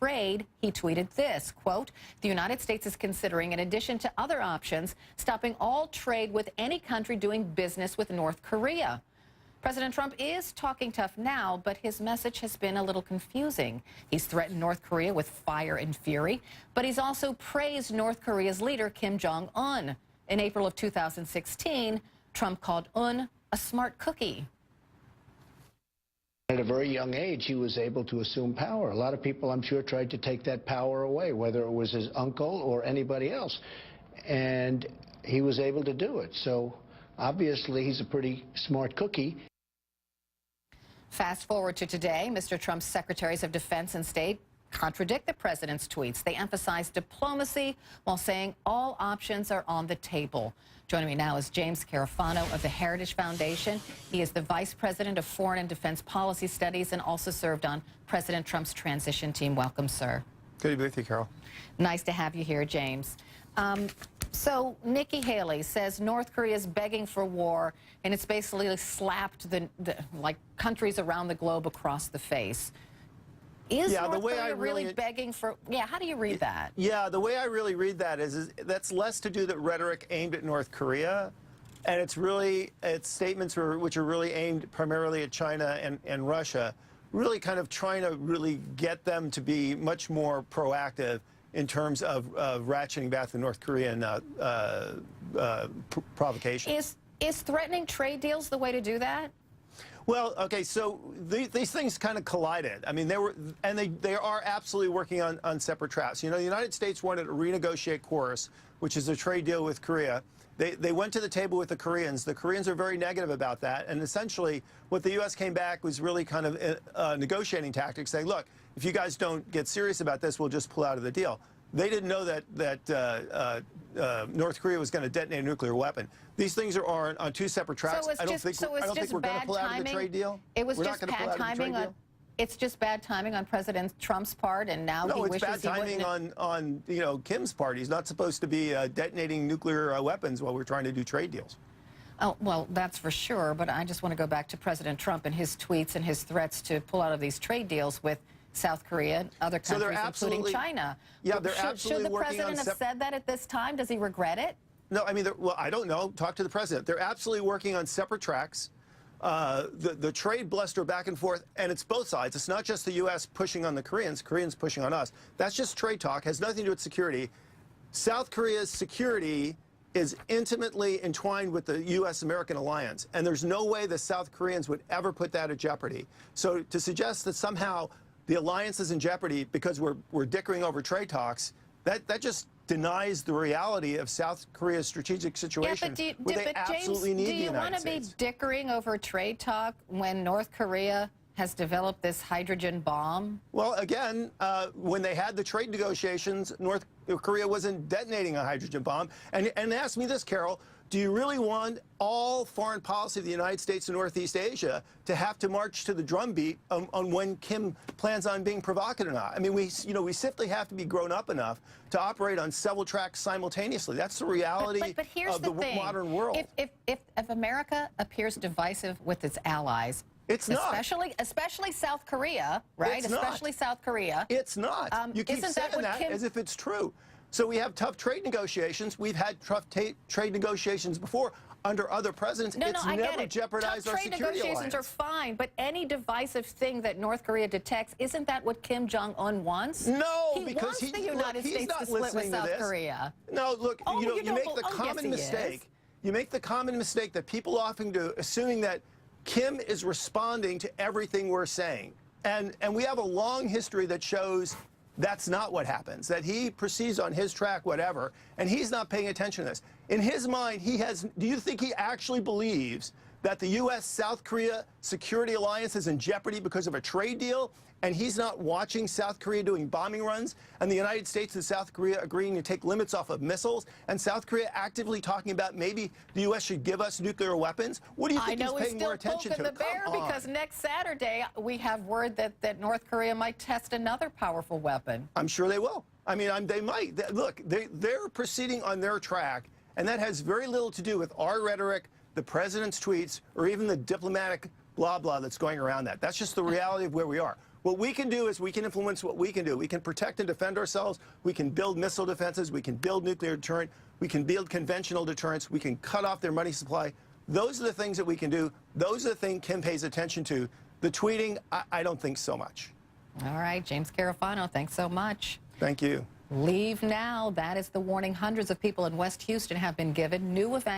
trade, he tweeted this, quote, "The United States is considering, in addition to other options, stopping all trade with any country doing business with North Korea." President Trump is talking tough now, but his message has been a little confusing. He's threatened North Korea with fire and fury, but he's also praised North Korea's leader, Kim Jong-un. In April of 2016, Trump called Un a smart cookie. At a very young age, he was able to assume power. A lot of people, I'm sure, tried to take that power away, whether it was his uncle or anybody else. And he was able to do it. So obviously, he's a pretty smart cookie. Fast forward to today, Mr. Trump's secretaries of defense and state contradict the president's tweets. They emphasize diplomacy while saying all options are on the table. Joining me now is James Carafano of the Heritage Foundation. He is the vice president of foreign and defense policy studies and also served on President Trump's transition team. Welcome, sir. Good to be with you, Carol. Nice to have you here, James. So Nikki Haley says North Korea is begging for war, and it's basically slapped the countries around the globe across the face. Is North Korea really begging for? Yeah, how do you read that? Yeah, the way I really read that is that's less to do with rhetoric aimed at North Korea, and it's statements which are really aimed primarily at China and Russia, really kind of trying to really get them to be much more proactive in terms of ratcheting back the North Korean provocation. Is threatening trade deals the way to do that? Well, okay, so these things kind of collided. I mean, they are absolutely working on separate tracks. You know, the United States wanted to renegotiate KORUS, which is a trade deal with Korea. They went to the table with the Koreans. The Koreans are very negative about that, and essentially what the U.S. came back was really kind of negotiating tactics, saying, look, if you guys don't get serious about this, we'll just pull out of the deal. They didn't know that North Korea was going to detonate a nuclear weapon. These things are on two separate tracks. I don't think we're going to pull out of the trade deal. It was just bad timing. It's just bad timing on President Trump's part, and now he wishes he wouldn't. No, it's bad timing on Kim's part. He's not supposed to be detonating nuclear weapons while we're trying to do trade deals. Oh, well, that's for sure, but I just want to go back to President Trump and his tweets and his threats to pull out of these trade deals with South Korea and other countries, including China. Yeah, they're absolutely Should the president have said that at this time? Does he regret it? No, I mean, well, I don't know. Talk to the president. They're absolutely working on separate tracks. The trade bluster back and forth, and it's both sides. It's not just the U.S. pushing on the Koreans pushing on us. That's just trade talk. Has nothing to do with security. South Korea's security is intimately entwined with the U.S.-American alliance, and there's no way the South Koreans would ever put that at jeopardy. So to suggest that somehow the alliance is in jeopardy because we're dickering over trade talks, that just denies the reality of South Korea's strategic situation, where they absolutely need the United States. Do you want to be dickering over trade talk when North Korea has developed this hydrogen bomb? Well, again, when they had the trade negotiations, North Korea wasn't detonating a hydrogen bomb. And ask me this, Carol, do you really want all foreign policy of the United States and Northeast Asia to have to march to the drumbeat on when Kim plans on being provocative or not? I mean, we simply have to be grown up enough to operate on several tracks simultaneously. That's the reality of the modern world. If America appears divisive with its allies, it's not. Especially South Korea, right? Especially South Korea. It's not. You keep saying that as if it's true. So we have tough trade negotiations. We've had tough trade negotiations before under other presidents. It's never jeopardized our security alliance. Trade negotiations are fine, but any divisive thing that North Korea detects, isn't that what Kim Jong-un wants? No, because he wants the United States to split with South Korea. No, look, you make the common mistake. You make the common mistake that people often do, assuming that Kim is responding to everything we're saying. And we have a long history that shows that's not what happens, that he proceeds on his track, whatever, and he's not paying attention to this. In his mind, do you think he actually believes that the U.S.-South Korea security alliance is in jeopardy because of a trade deal, and he's not watching South Korea doing bombing runs, and the United States and South Korea agreeing to take limits off of missiles, and South Korea actively talking about maybe the U.S. should give us nuclear weapons? What do you think he's paying more attention to? I know he's still poking the bear because next Saturday we have word that North Korea might test another powerful weapon. I'm sure they will. I mean, they might. Look, they're proceeding on their track, and that has very little to do with our rhetoric, the president's tweets, or even the diplomatic blah-blah that's going around that. That's just the reality of where we are. What we can do is we can influence what we can do. We can protect and defend ourselves. We can build missile defenses. We can build nuclear deterrent. We can build conventional deterrence. We can cut off their money supply. Those are the things that we can do. Those are the things Kim pays attention to. The tweeting, I don't think so much. All right, James Carafano, thanks so much. Thank you. Leave now. That is the warning hundreds of people in West Houston have been given. New event.